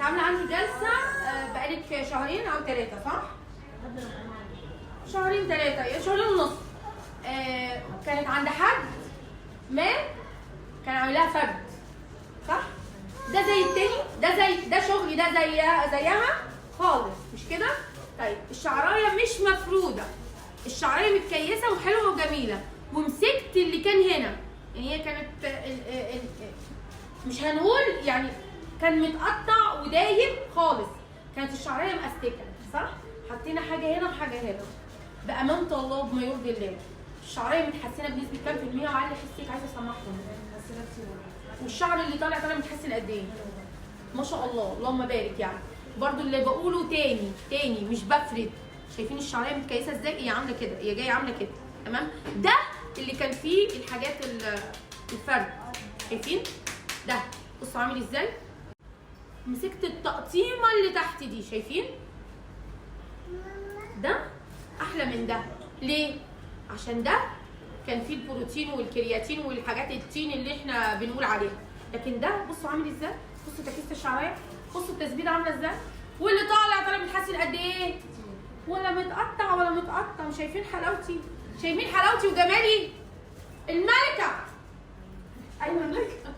عامله عندي جلسه بقالك شهرين او 3 صح؟ شهرين 3 شهرين ونص. كانت عند حد ما كان عامل لها فرد صح؟ ده زي التاني، ده شغلي، ده زيها خالص مش كده؟ طيب الشعرايه مش مفروده، الشعرايه متكيسه وحلوه وجميله، ومسكت اللي كان هنا، يعني هي كانت مش هنقول يعني كان متقطع ودايب خالص، كانت الشعرايه مأستكه صح؟ حطينا حاجه هنا وحاجه هنا بأمانة الله بما يرضي الله. الشعرايه متحسنه بنسبه كام في المية؟ وعلي حسك عايزه اسمعكم. والشعر اللي طالع متحسن قد ايه؟ ما شاء الله اللهم بارك. يعني برضو اللي بقوله تاني مش بفرد. شايفين الشعرايه متكيسه ازاي؟ هي عامله كده، هي جايه عامله كده تمام؟ ده اللي كان فيه الحاجات الفرد. شايفين؟ ده بصوا عامل ازاي؟ مسكت التقطيمه اللي تحت دي، شايفين؟ ده احلى من ده. ليه؟ عشان ده كان فيه البروتين والكرياتين والحاجات التين اللي احنا بنقول عليها، لكن ده بصوا عامل ازاي؟ بصوا تكيسه الشعرايه، بصوا التثبيت عامله ازاي؟ واللي طالع متحسن قد ايه؟ ولا متقطع ولا متقطع. شايفين حلاوتي؟ شايفين حلاوتي وجمالي؟ الملكه. ايوه الملكه.